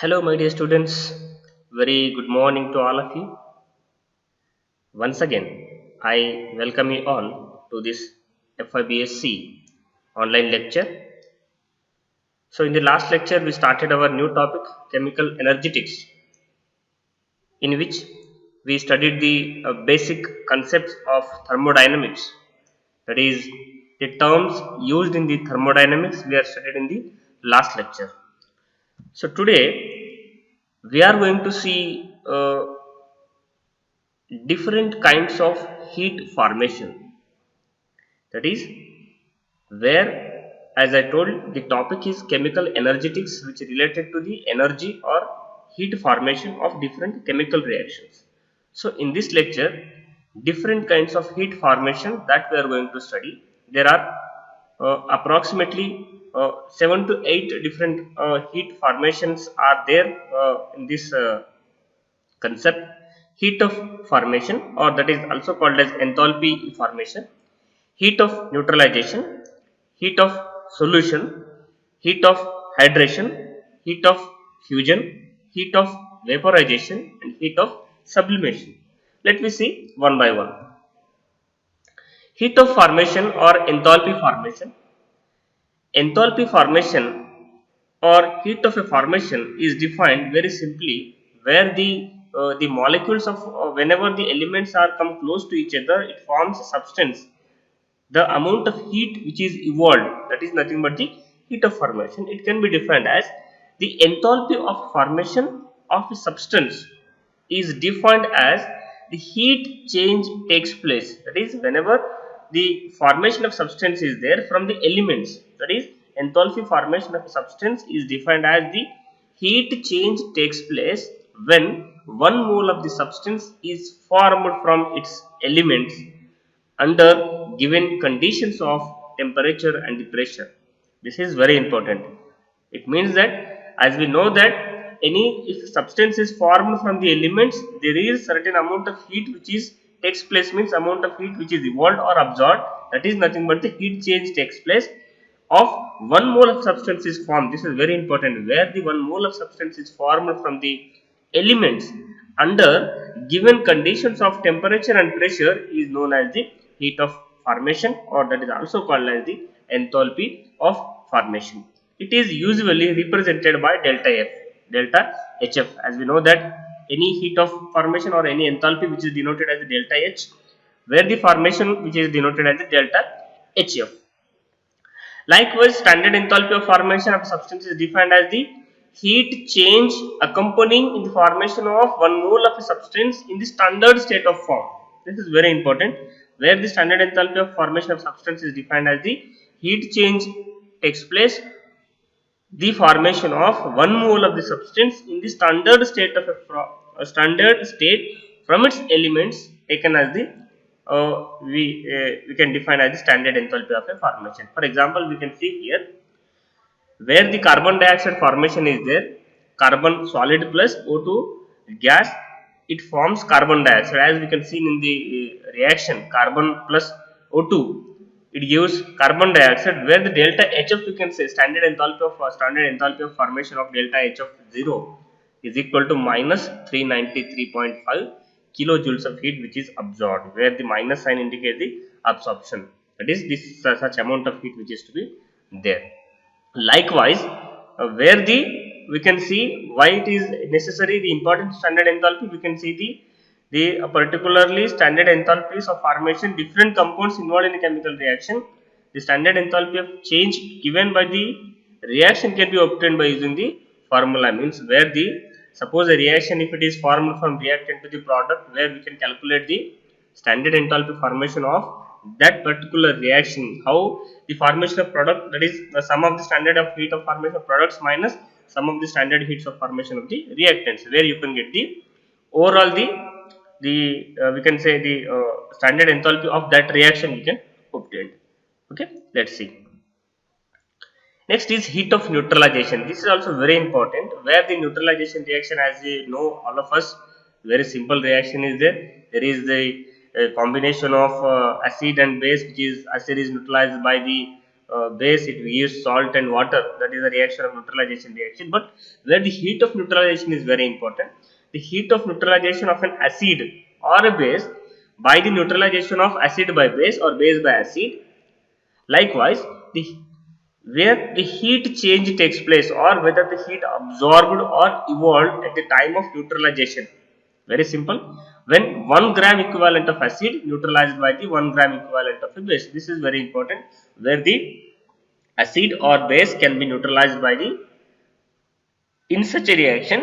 Hello, my dear students. Very good morning to all of you. Once again, I welcome you all to this FIBSC online lecture. So, in the last lecture, we started our new topic, chemical energetics, in which we studied the basic concepts of thermodynamics. That is, the terms used in the thermodynamics we are studied in the last lecture. So, today we are going to see different kinds of heat formation. That is where, as I told, the topic is chemical energetics, which related to the energy or heat formation of different chemical reactions. So in this lecture, different kinds of heat formation that we are going to study. There are approximately 7 to 8 different heat formations are there in this concept. Heat of formation, or that is also called as enthalpy formation, heat of neutralization, heat of solution, heat of hydration, heat of fusion, heat of vaporization, and heat of sublimation. Let me see one by one. Heat of formation or enthalpy formation. Enthalpy formation or heat of a formation is defined very simply, where the molecules of whenever the elements are come close to each other, it forms a substance. The amount of heat which is evolved, that is nothing but the heat of formation. It can be defined as the enthalpy of formation of a substance is defined as the heat change takes place. That is, whenever the formation of substance is there from the elements, that is enthalpy formation of a substance is defined as the heat change takes place when 1 mole of the substance is formed from its elements under given conditions of temperature and the pressure. This is very important. It means that, as we know that, any if substance is formed from the elements, there is certain amount of heat which is takes place, means amount of heat which is evolved or absorbed. That is nothing but the heat change takes place of 1 mole of substance is formed. This is very important, where the 1 mole of substance is formed from the elements under given conditions of temperature and pressure is known as the heat of formation, or that is also called as the enthalpy of formation. It is usually represented by delta F, delta HF. As we know that any heat of formation or any enthalpy which is denoted as the delta H, where the formation which is denoted as the delta HF. Likewise, standard enthalpy of formation of substance is defined as the heat change accompanying in the formation of 1 mole of a substance in the standard state of form. This is very important, where the standard enthalpy of formation of substance is defined as the heat change takes place the formation of 1 mole of the substance in the standard state of a standard state from its elements, taken as the we can define as the standard enthalpy of a formation. For example, we can see here, where the carbon dioxide formation is there, carbon solid plus O2 gas, it forms carbon dioxide. As we can see in the reaction, carbon plus O2, it gives carbon dioxide, where the delta HF, you can say standard enthalpy of formation of delta H of 0 is equal to minus 393.5 kilojoules of heat which is absorbed, where the minus sign indicates the absorption. That is, this such amount of heat which is to be there. Likewise, where the we can see why it is necessary the important standard enthalpy, we can see the particularly standard enthalpies of formation different compounds involved in a chemical reaction. The standard enthalpy of change given by the reaction can be obtained by using the formula, means where the suppose a reaction, if it is formed from reactant to the product, where we can calculate the standard enthalpy formation of that particular reaction. How the formation of product, that is the sum of the standard of heat of formation of products minus sum of the standard heats of formation of the reactants, where you can get the overall the we can say the standard enthalpy of that reaction we can obtain. Okay, let's see. Next is heat of neutralization. This is also very important, where the neutralization reaction, as we know all of us, very simple reaction is there. There is the combination of acid and base, which is acid is neutralized by the base, it gives salt and water. That is the reaction of neutralization reaction. But where the heat of neutralization is very important, the heat of neutralization of an acid or a base by the neutralization of acid by base or base by acid. Likewise, the where the heat change takes place or whether the heat absorbed or evolved at the time of neutralization. Very simple. When 1 gram equivalent of acid neutralized by the 1 gram equivalent of a base. This is very important, where the acid or base can be neutralized by the, in such a reaction,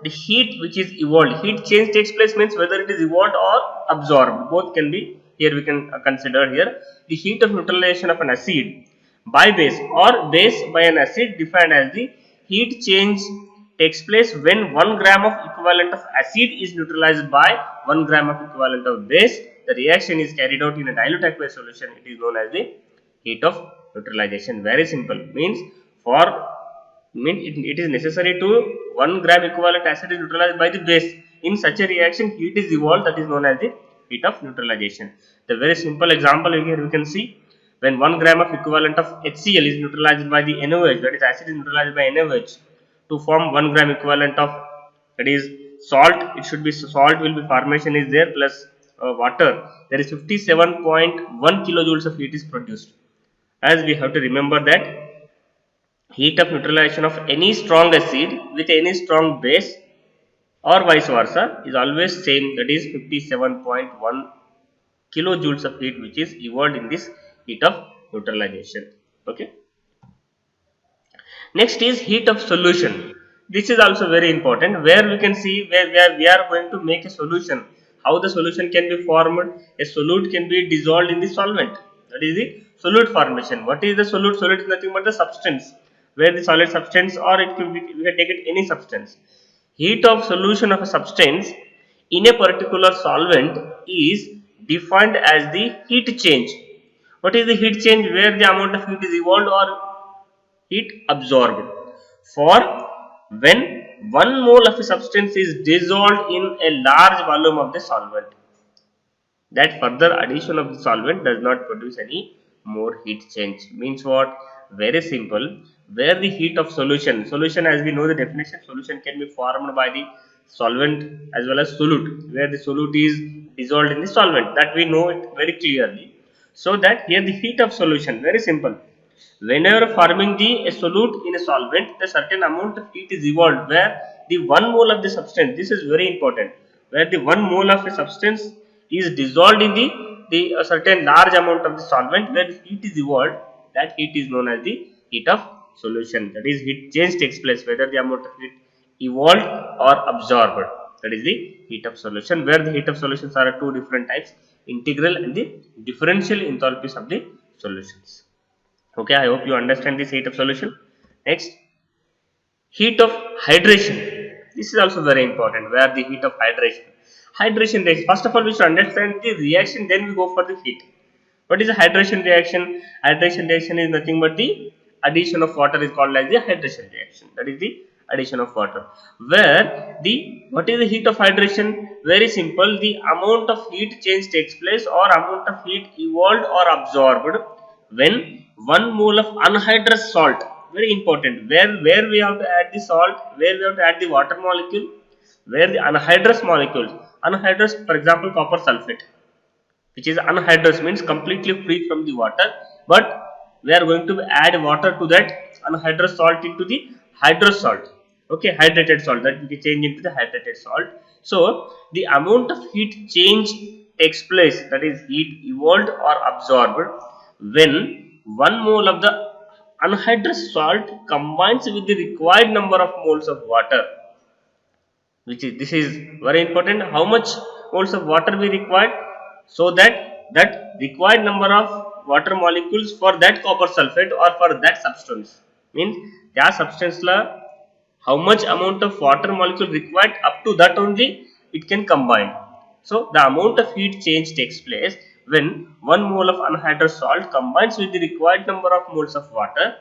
the heat which is evolved, heat change takes place means whether it is evolved or absorbed, both can be, here we can consider here the heat of neutralization of an acid by base or base by an acid defined as the heat change takes place when 1 gram of equivalent of acid is neutralized by 1 gram of equivalent of base. The reaction is carried out in a dilute aqueous solution. It is known as the heat of neutralization. Very simple, means for it is necessary to 1 gram equivalent acid is neutralized by the base. In such a reaction, heat is evolved, that is known as the heat of neutralization. The very simple example here we can see, when 1 gram of equivalent of HCl is neutralized by the NaOH, that is acid is neutralized by NaOH to form 1 gram equivalent of, that is salt. It should be salt will be formation is there plus water. There is 57.1 kilojoules of heat is produced. As we have to remember that heat of neutralization of any strong acid with any strong base or vice versa is always same, that is 57.1 kilojoules of heat which is evolved in this heat of neutralization. Okay. Next is heat of solution. This is also very important, where we can see where we are going to make a solution. How the solution can be formed? A solute can be dissolved in the solvent. That is the solute formation. What is the solute? Solute is nothing but the substance, where the solid substance, or it could be, we can take it any substance. Heat of solution of a substance in a particular solvent is defined as the heat change. What is the heat change? Where the amount of heat is evolved or heat absorbed. For when 1 mole of a substance is dissolved in a large volume of the solvent, that further addition of the solvent does not produce any more heat change. Means what? Very simple, where the heat of solution as we know the definition, solution can be formed by the solvent as well as solute, where the solute is dissolved in the solvent, that we know it very clearly. So that here the heat of solution, very simple, whenever forming a solute in a solvent, the certain amount of heat is evolved, where the 1 mole of the substance, this is very important, where the 1 mole of a substance is dissolved in the certain large amount of the solvent, where the heat is evolved, that heat is known as the heat of solution. That is, heat change takes place whether the amount of heat evolved or absorbed. That is the heat of solution, where the heat of solutions are two different types, integral and the differential enthalpies of the solutions. Okay, I hope you understand this heat of solution. Next, heat of hydration. This is also very important, where the heat of hydration. Hydration reaction. First of all, we should understand the reaction, then we go for the heat. What is a hydration reaction? Hydration reaction is nothing but the addition of water is called as the hydration reaction. That is the addition of water. Where what is the heat of hydration? Very simple. The amount of heat change takes place or amount of heat evolved or absorbed when 1 mole of anhydrous salt. Very important. Where we have to add the salt, where we have to add the water molecule, where the anhydrous molecules. Anhydrous, for example, copper sulfate, which is anhydrous, means completely free from the water, but we are going to add water to that anhydrous salt into the hydrous salt. Okay, hydrated salt, that we can change into the hydrated salt. So the amount of heat change takes place, that is heat evolved or absorbed, when 1 mole of the anhydrous salt combines with the required number of moles of water, which is, this is very important, how much moles of water we required, so that required number of water molecules for that copper sulfate or for that substance, means that substance la how much amount of water molecule required, up to that only it can combine. So the amount of heat change takes place when 1 mole of anhydrous salt combines with the required number of moles of water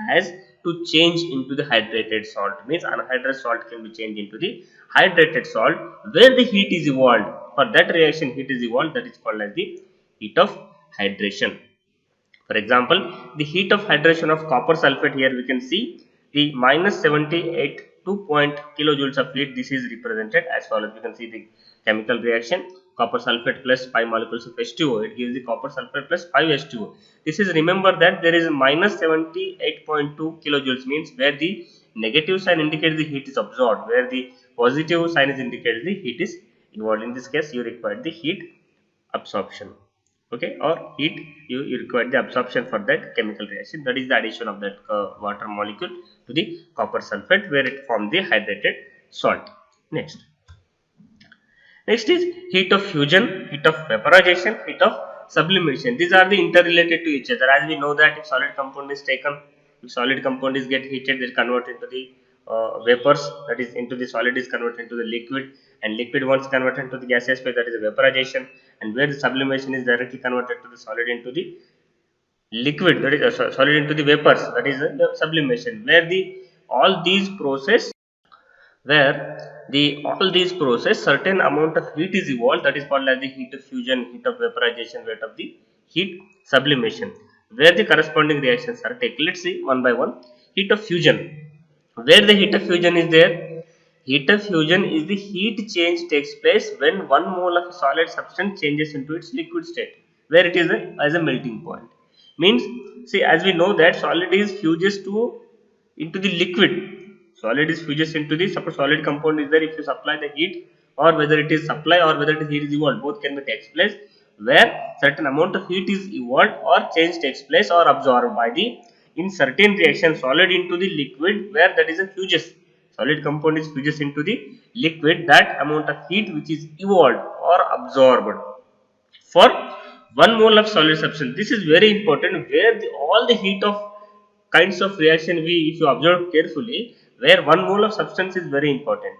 as to change into the hydrated salt. Means anhydrous salt can be changed into the hydrated salt, where the heat is evolved. For that reaction, heat is evolved, that is called as the heat of hydration. For example, the heat of hydration of copper sulfate, here we can see the minus 78 2 point kilojoules of heat. This is represented as follows. We can see the chemical reaction: copper sulfate plus 5 molecules of H2O, it gives the copper sulfate plus 5 H2O. This is, remember that there is minus 78.2 kilojoules, means where the negative sign indicates the heat is absorbed, where the positive sign is indicates the heat is evolved. In this case, you require the heat absorption, okay, or heat, you require the absorption for that chemical reaction, that is the addition of that water molecule to the copper sulfate, where it forms the hydrated salt. Next is heat of fusion, heat of vaporization, heat of sublimation. These are the interrelated to each other. As we know that if solid compound is taken, if solid compound is get heated, they convert into the vapors, that is into the solid is converted into the liquid, and liquid once converted into the gaseous phase, that is the vaporization, and where the sublimation is directly converted to the solid into the liquid, that is solid into the vapors, that is the sublimation, where the all these process, where the all these process certain amount of heat is evolved, that is called as the heat of fusion, heat of vaporization, heat of the heat sublimation, where the corresponding reactions are taken. Let's see one by one. Heat of fusion, where the heat of fusion is there. Heat of fusion is the heat change takes place when one mole of a solid substance changes into its liquid state, where it is as a melting point. Means, see, as we know that solid is fuses to into the liquid, solid is fuses into the, suppose solid compound is there, if you supply the heat, or whether it is supply or whether it is heat is evolved, both can be takes place, where certain amount of heat is evolved or change takes place or absorbed by the, in certain reaction, solid into the liquid, where that is a fuses, solid compound is fuses into the liquid, that amount of heat which is evolved or absorbed for one mole of solid substance. This is very important, where the, all the heat of kinds of reaction, we, if you observe carefully, where one mole of substance is very important.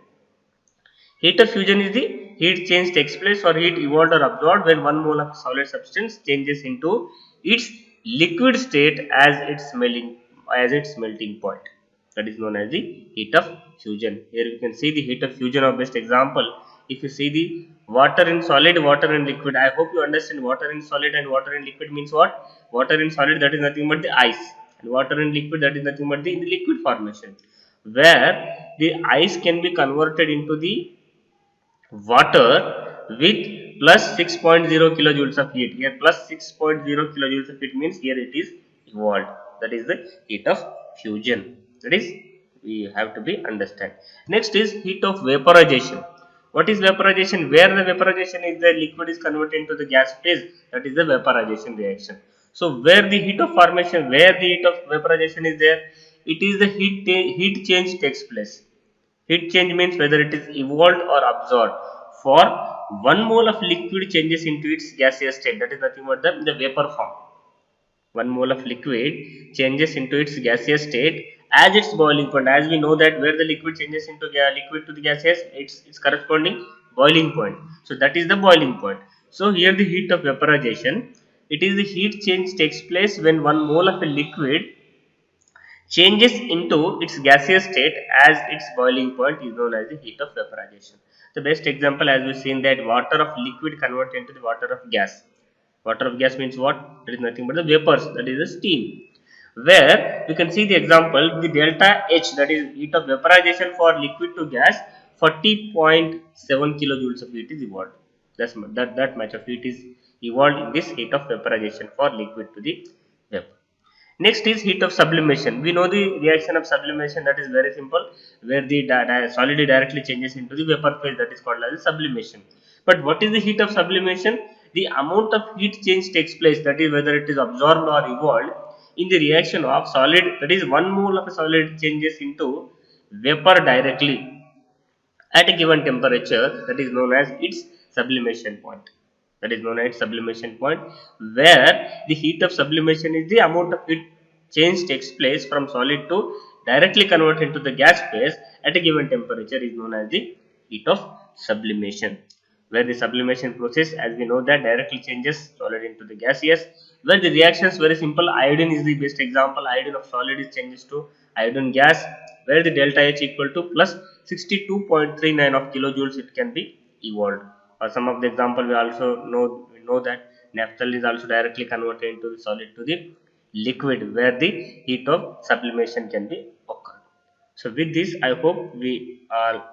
Heat of fusion is the heat change takes place or heat evolved or absorbed when one mole of solid substance changes into its liquid state as its melting point. That is known as the heat of fusion. Here we can see the heat of fusion of best example. If you see the water in solid, water in liquid, I hope you understand water in solid and water in liquid means what? Water in solid, that is nothing but the ice, and water in liquid, that is nothing but the in the liquid formation, where the ice can be converted into the water with plus 6.0 kilojoules of heat. Here plus 6.0 kilojoules of heat means here it is evolved. That is the heat of fusion. That is, we have to be understand. Next is heat of vaporization. What is vaporization? Where the vaporization is, the liquid is converted into the gas phase, that is the vaporization reaction. So where the heat of formation, where the heat of vaporization is there, it is the heat change takes place. Heat change means whether it is evolved or absorbed. For one mole of liquid changes into its gaseous state, that is nothing but the vapor form. One mole of liquid changes into its gaseous state as its boiling point. As we know that where the liquid changes into liquid to the gaseous, its corresponding boiling point. So that is the boiling point. So here the heat of vaporization, it is the heat change takes place when one mole of a liquid changes into its gaseous state as its boiling point, is known as the heat of vaporization. The best example, as we seen, that water of liquid converted into the water of gas. Water of gas means what? It is nothing but the vapors, that is the steam. Where we can see the example, the delta H, that is heat of vaporization for liquid to gas, 40.7 kilojoules of heat is evolved. That much of heat is evolved in this heat of vaporization for liquid to the vapor. Next is heat of sublimation. We know the reaction of sublimation, that is very simple, where the solid directly changes into the vapor phase, that is called as sublimation. But what is the heat of sublimation? The amount of heat change takes place, that is whether it is absorbed or evolved in the reaction of solid, that is one mole of a solid changes into vapor directly at a given temperature, that is known as its sublimation point. That is known as sublimation point, where the heat of sublimation is the amount of heat change takes place from solid to directly convert into the gas phase at a given temperature, is known as the heat of sublimation. Where the sublimation process, as we know that, directly changes solid into the gaseous, where the reaction is very simple. Iodine is the best example. Iodine of solid is changes to iodine gas, where the delta H equal to plus 62.39 of kilojoules it can be evolved. Or some of the example we also know that Naphthalene is also directly converted into the solid to the liquid, where the heat of sublimation can be occurred. So with this, I hope we are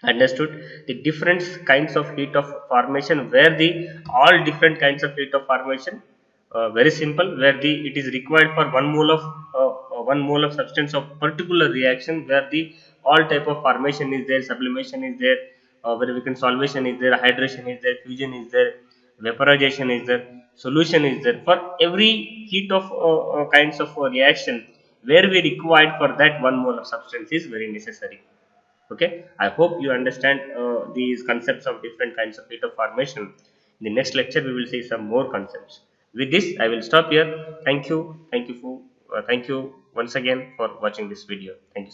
understood the different kinds of heat of formation, where the all different kinds of heat of formation, very simple, where the it is required for 1 mole of substance of particular reaction, where the all type of formation is there, sublimation is there, where we can solvation is there, hydration is there, fusion is there, vaporization is there, solution is there. For every heat of kinds of reaction, where we required for that 1 mole of substance is very necessary. Okay, I hope you understand these concepts of different kinds of heat of formation. In the next lecture we will see some more concepts. With this I will stop here. Thank you, thank you once again for watching this video. Thank you.